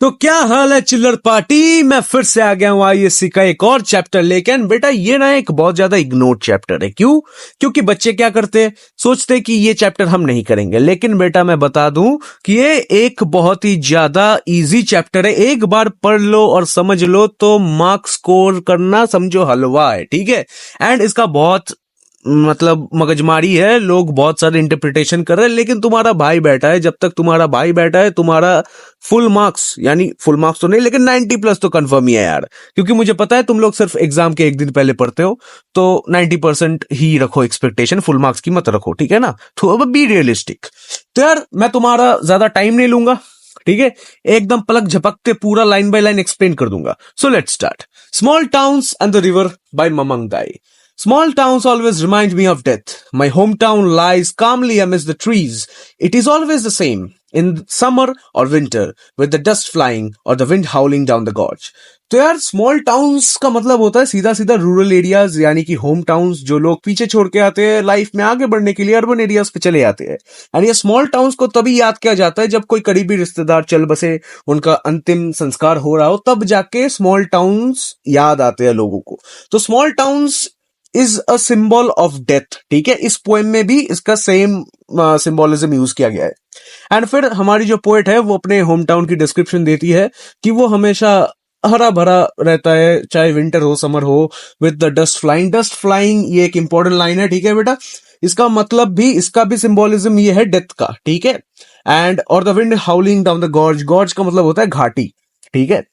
तो क्या हाल है चिल्लर पार्टी। मैं फिर से आ गया हूं आईएससी का एक और चैप्टर लेकर। बेटा ये ना एक बहुत ज्यादा इग्नोर्ड चैप्टर है। क्यों? क्योंकि बच्चे क्या करते हैं, सोचते हैं कि ये चैप्टर हम नहीं करेंगे। लेकिन बेटा मैं बता दूं कि ये एक बहुत ही ज्यादा इजी चैप्टर है। एक बार पढ़ लो और समझ लो तो मार्क्स स्कोर करना समझो हलवा है। ठीक है। एंड इसका बहुत मतलब मगजमारी है, लोग बहुत सारे इंटरप्रिटेशन कर रहे हैं। लेकिन तुम्हारा भाई बैठा है, जब तक तुम्हारा भाई बैठा है तुम्हारा फुल मार्क्स, यानी फुल मार्क्स तो नहीं लेकिन 90 प्लस तो कंफर्म ही है यार। क्योंकि मुझे पता है तुम लोग सिर्फ एग्जाम के एक दिन पहले पढ़ते हो, तो 90% ही रखो एक्सपेक्टेशन, फुल मार्क्स की मत रखो। ठीक है ना, थोड़ा बी रियलिस्टिक। तो यार मैं तुम्हारा ज्यादा टाइम नहीं लूंगा। ठीक है, एकदम पलक झपकते पूरा लाइन बाय लाइन एक्सप्लेन कर दूंगा। So let's start. Small towns and the river by Mamang Dai. Small towns always remind me of death. My hometown lies calmly amidst the trees. It is always the same, in summer or winter, with the dust flying or the wind howling down the gorge. तो यार small towns का मतलब होता है सीधा सीधा rural areas, यानी कि होम टाउन्स जो लोग पीछे छोड़ के आते हैं लाइफ में आगे बढ़ने के लिए, अर्बन एरियाज पे चले आते हैं। एंड ये स्मॉल टाउन्स को तभी याद किया जाता है जब कोई करीबी रिश्तेदार चल बसे, उनका अंतिम संस्कार हो रहा हो, तब जाके स्मॉल टाउन्स याद आते हैं लोगों को। तो small towns is a symbol of death. ठीक है, इस पोएम में भी इसका सेम सिंबोलिज्म यूज किया गया है। एंड फिर हमारी जो पोएट है वो अपने होम टाउन की डिस्क्रिप्शन देती है कि वो हमेशा हरा भरा रहता है, चाहे विंटर हो समर हो, with the dust flying. Dust flying ये एक इंपॉर्टेंट लाइन है। ठीक है बेटा, इसका मतलब भी, इसका भी सिंबोलिज्म ये है डेथ का। ठीक है। एंड और the wind हाउलिंग down the gorge. Gorge का मतलब होता है घाटी। ठीक है।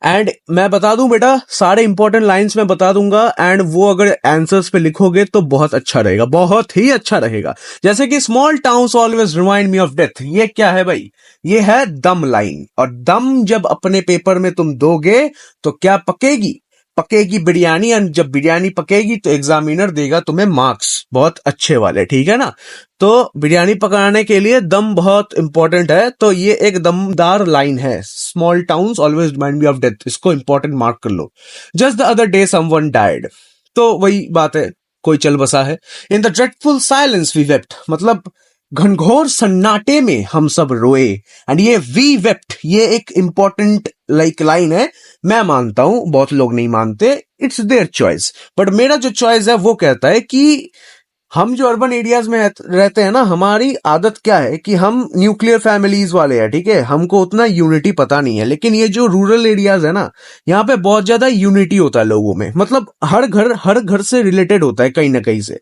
एंड मैं बता दूं बेटा, सारे इंपॉर्टेंट लाइंस मैं बता दूंगा, एंड वो अगर आंसर्स पे लिखोगे तो बहुत अच्छा रहेगा, बहुत ही अच्छा रहेगा। जैसे कि small towns always remind me of death. ये क्या है भाई? ये है दम लाइन। और दम जब अपने पेपर में तुम दोगे तो क्या पकेगी? पकेगी बिरयानी। एंड जब बिरयानी पकेगी तो एग्जामिनर देगा तुम्हें मार्क्स बहुत अच्छे वाले। ठीक है ना। तो बिरयानी पकाने के लिए दम बहुत इंपॉर्टेंट है। तो ये एक दमदार लाइन है, small towns always remind me of death. इसको इंपॉर्टेंट मार्क कर लो। Just the other day someone died. तो वही बात है, कोई चल बसा है। In the dreadful silence we wept, मतलब घनघोर सन्नाटे में हम सब रोए। एंड ये वी वेप्ट ये एक इंपॉर्टेंट लाइन है। मैं मानता हूं, बहुत लोग नहीं मानते, इट्स देयर चॉइस। बट मेरा जो चॉइस है वो कहता है कि हम जो अर्बन एरियाज में रहते हैं ना, हमारी आदत क्या है कि हम न्यूक्लियर फैमिलीज वाले हैं। ठीक है, हमको उतना यूनिटी पता नहीं है। लेकिन ये जो रूरल एरियाज है ना, यहाँ पे बहुत ज्यादा यूनिटी होता है लोगों में। मतलब हर घर से रिलेटेड होता है कहीं ना कहीं से।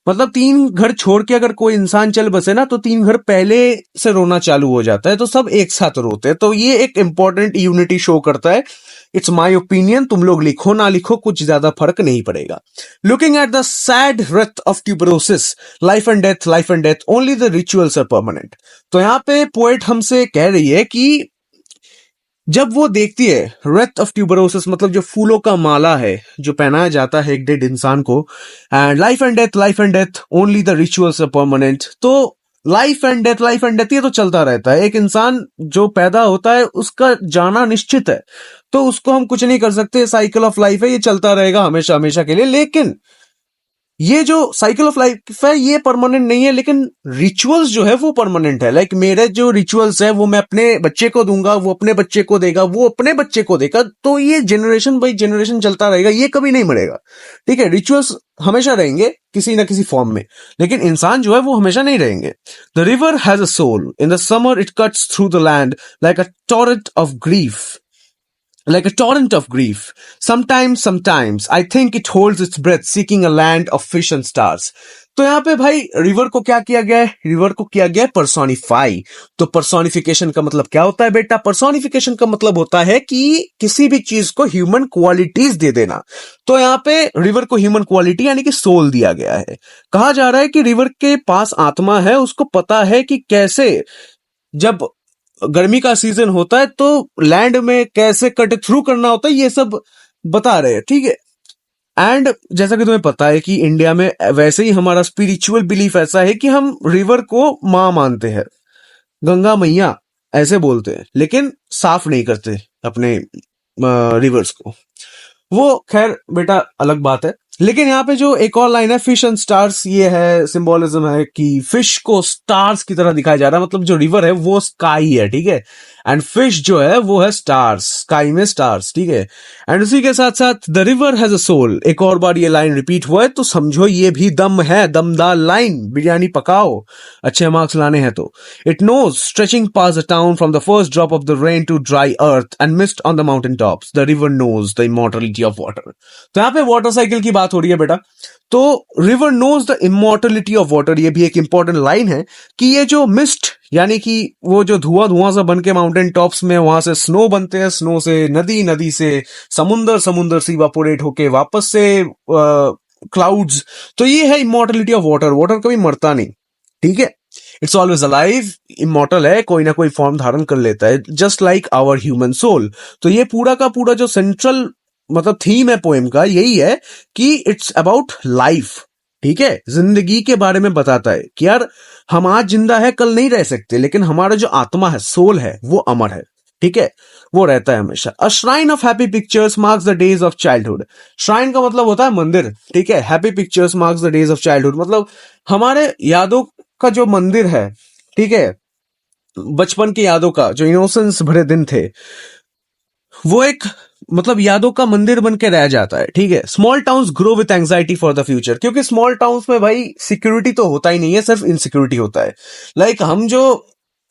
मतलब 3 घर छोड़ के अगर कोई इंसान चल बसे ना, तो 3 घर पहले से रोना चालू हो जाता है, तो सब एक साथ रोते हैं। तो ये एक इंपॉर्टेंट यूनिटी शो करता है। इट्स माई ओपिनियन, तुम लोग लिखो ना लिखो कुछ ज्यादा फर्क नहीं पड़ेगा। Looking at the sad wreath of tuberoses, life and death, only the rituals are permanent. तो यहाँ पे पोएट हमसे कह रही है कि जब वो देखती है रेथ ऑफ ट्यूबरोसिस, मतलब जो फूलों का माला है जो पहनाया जाता है एक डेड इंसान को, and life and death, only the rituals are permanent. तो लाइफ एंड डेथ ये तो चलता रहता है। एक इंसान जो पैदा होता है उसका जाना निश्चित है, तो उसको हम कुछ नहीं कर सकते। साइकिल ऑफ लाइफ है, ये चलता रहेगा हमेशा हमेशा के लिए। लेकिन ये जो साइकिल ऑफ लाइफ है ये परमानेंट नहीं है, लेकिन रिचुअल्स जो है वो परमानेंट है। लाइक मेरे जो रिचुअल्स है वो मैं अपने बच्चे को दूंगा, वो अपने बच्चे को देगा, वो अपने बच्चे को देगा। तो ये जनरेशन बाई जनरेशन चलता रहेगा, ये कभी नहीं मरेगा। ठीक है, रिचुअल्स हमेशा रहेंगे किसी ना किसी फॉर्म में, लेकिन इंसान जो है वो हमेशा नहीं रहेंगे। The river has a soul, in the summer it cuts through the land like a torrent of grief, like a torrent of grief. Sometimes, I think it holds its breath, seeking a land of fish and stars. तो यहाँ पे भाई river को क्या किया गया है? River को किया गया है पर्सोनिफाई। तो पर्सोनिफिकेशन का मतलब क्या होता है बेटा? पर्सोनिफिकेशन का मतलब होता है कि किसी भी चीज को ह्यूमन क्वालिटीज दे देना। तो यहाँ पे रिवर को ह्यूमन क्वालिटी यानी कि सोल दिया गया है। कहा जा रहा है कि रिवर के पास आत्मा है, उसको पता है कि कैसे जब गर्मी का सीजन होता है तो लैंड में कैसे कट थ्रू करना होता है, ये सब बता रहे हैं। ठीक है। एंड जैसा कि तुम्हें पता है कि इंडिया में वैसे ही हमारा स्पिरिचुअल बिलीफ ऐसा है कि हम रिवर को मां मानते हैं, गंगा मैया ऐसे बोलते हैं, लेकिन साफ नहीं करते अपने रिवर्स को। वो खैर बेटा अलग बात है। लेकिन यहाँ पे जो एक और लाइन है, फिश एंड स्टार्स, ये है सिंबोलिज्म है कि फिश को स्टार्स की तरह दिखाया जा रहा है, मतलब जो रिवर है वो स्काई है, ठीक है, एंड फिश जो है वो है स्टार्स, स्काई में स्टार्स, ठीक है। एंड उसी के साथ साथ the river has a soul, एक और बार ये लाइन रिपीट हुआ है, तो समझो ये भी दम है, दमदार लाइन, बिरयानी पकाओ, अच्छे मार्क्स लाने हैं तो। It knows stretching past the town from the first drop of the rain to dry earth and mist on the mountain tops, the river knows the immortality of water. तो यहाँ पे water cycle की बात हो रही है बेटा, तो river knows the immortality of water, ये भी एक इंपॉर्टेंट लाइन है कि ये जो मिस्ट यानी कि वो जो धुआं धुआं सा बन के माउंटेन टॉप्स में वहां से स्नो बनते हैं, स्नो से नदी, नदी से समुंदर, समुंदर से इवापोरेट होके वापस से क्लाउड्स, तो ये है इमॉर्टलिटी ऑफ वाटर। वाटर कभी मरता नहीं, ठीक है, इट्स ऑलवेज अलाइव, इमॉर्टल है, कोई ना कोई फॉर्म धारण कर लेता है, just like our human soul. तो ये पूरा का पूरा जो सेंट्रल मतलब थीम है पोएम का यही है कि इट्स अबाउट लाइफ, ठीक है, जिंदगी के बारे में बताता है कि यार हम आज जिंदा है, कल नहीं रह सकते, लेकिन हमारा जो आत्मा है, सोल है, वो अमर है, ठीक है, वो रहता है हमेशा। अ shrine of happy pictures marks the days of childhood. Shrine का मतलब होता है मंदिर, ठीक है, happy pictures marks the days of childhood, मतलब हमारे यादों का जो मंदिर है, ठीक है, बचपन की यादों का जो इनोसेंस भरे दिन थे, वो एक मतलब यादों का मंदिर बन के रह जाता है, ठीक है। Small towns grow with anxiety for the future, क्योंकि स्मॉल टाउन्स में भाई सिक्योरिटी तो होता ही नहीं है, सिर्फ इनसिक्योरिटी होता है। लाइक हम जो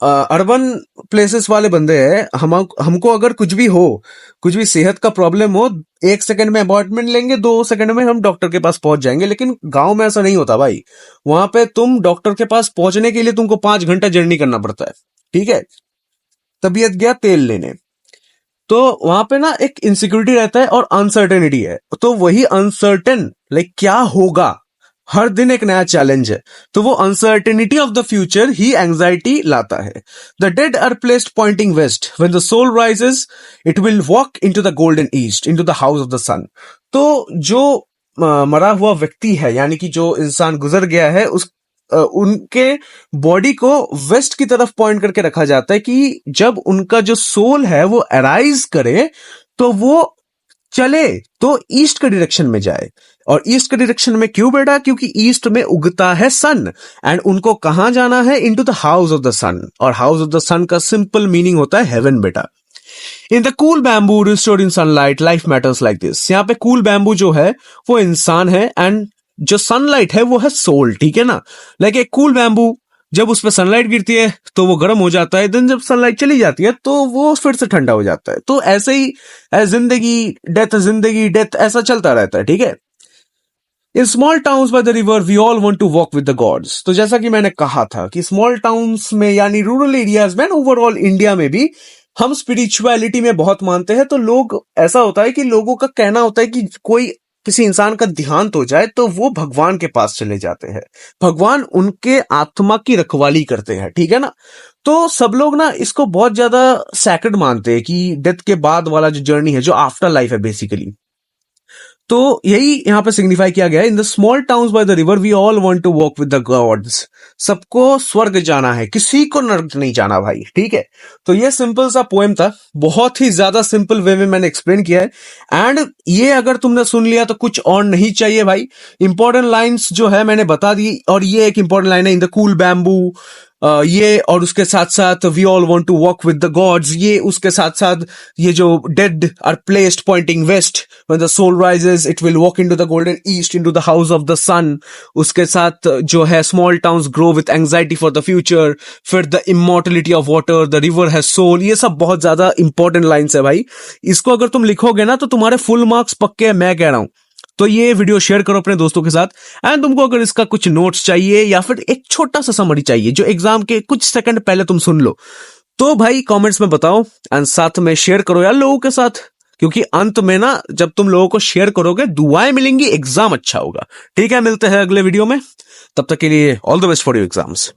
अर्बन प्लेसेस वाले बंदे हैं, हमको अगर कुछ भी हो, कुछ भी सेहत का प्रॉब्लम हो, 1 सेकंड में अपॉइंटमेंट लेंगे, 2 सेकंड में हम डॉक्टर के पास पहुंच जाएंगे, लेकिन गांव में ऐसा नहीं होता भाई। वहां पे तुम डॉक्टर के पास पहुंचने के लिए तुमको 5 घंटा जर्नी करना पड़ता है, ठीक है। तबीयत गया तेल लेने, तो वहां पे ना एक इनसिक्योरिटी रहता है और अनसर्टेनिटी है, तो वही अनसर्टेन लाइक क्या होगा, हर दिन एक नया चैलेंज है, तो वो अनसर्टेनिटी ऑफ द फ्यूचर ही एंजाइटी लाता है। The dead are placed pointing west, when the soul rises it will walk into the golden east, into the house of the sun. तो जो मरा हुआ व्यक्ति है, यानी कि जो इंसान गुजर गया है, उनके बॉडी को वेस्ट की तरफ पॉइंट करके रखा जाता है कि जब उनका जो सोल है वो अराइज करे, तो वो चले तो ईस्ट के डायरेक्शन में जाए। और ईस्ट के डायरेक्शन में क्यों बेटा? क्योंकि ईस्ट में उगता है सन, एंड उनको कहां जाना है? Into the house of the sun, और हाउस ऑफ द सन का सिंपल मीनिंग होता है हेवन बेटा। In the cool bamboo restored in sunlight life matters like this, यहाँ पे कूल बैम्बू जो है वो इंसान है, एंड जो सनलाइट है वो है सोल, ठीक है ना। लाइक एक कूल बैम्बू, जब उस पर सनलाइट गिरती है तो वो गर्म हो जाता है, देन जब सनलाइट चली जाती है तो वो फिर से ठंडा हो जाता है। तो ऐसे ही जिंदगी डेथ ऐसा चलता रहता है, ठीक है। In small towns by the river we all want to walk with the gods, तो जैसा कि मैंने कहा था कि स्मॉल टाउन्स में यानी रूरल एरियाज में, ओवरऑल इंडिया में भी हम स्पिरिचुअलिटी में बहुत मानते हैं। तो लोग, ऐसा होता है कि लोगों का कहना होता है कि कोई किसी इंसान का देहांत हो जाए तो वो भगवान के पास चले जाते हैं, भगवान उनके आत्मा की रखवाली करते हैं, ठीक है ना। तो सब लोग ना इसको बहुत ज्यादा सैक्रेड मानते हैं कि डेथ के बाद वाला जो जर्नी है, जो आफ्टर लाइफ है बेसिकली, तो यही यहां पे सिग्निफाई किया गया है। In the small towns by the river we all want to walk with the gods, सबको स्वर्ग जाना है, किसी को नर्क नहीं जाना भाई, ठीक है। तो ये सिंपल सा पोएम था, बहुत ही ज्यादा सिंपल वे में मैंने एक्सप्लेन किया है, एंड ये अगर तुमने सुन लिया तो कुछ और नहीं चाहिए भाई। इंपॉर्टेंट लाइंस जो है मैंने बता दी, और ये एक इंपॉर्टेंट लाइन है, इन द कूल बैम्बू, ये, और उसके साथ साथ we all want to walk with the gods, ये, उसके साथ साथ ये जो dead are placed pointing west, when the soul rises it will walk into the golden east, into the house of the sun, उसके साथ जो है small towns grow with anxiety for the future, फिर the immortality of water, the river has soul, ये सब बहुत ज्यादा important lines है भाई। इसको अगर तुम लिखोगे ना तो तुम्हारे फुल मार्क्स पक्के हैं, मैं कह रहा हूं। तो ये वीडियो शेयर करो अपने दोस्तों के साथ, एंड तुमको अगर इसका कुछ नोट्स चाहिए या फिर एक छोटा सा समरी चाहिए जो एग्जाम के कुछ सेकंड पहले तुम सुन लो, तो भाई कमेंट्स में बताओ, एंड साथ में शेयर करो यार लोगों के साथ, क्योंकि अंत में ना जब तुम लोगों को शेयर करोगे दुआएं मिलेंगी, एग्जाम अच्छा होगा। ठीक है, मिलते हैं अगले वीडियो में, तब तक के लिए all the best for your exams.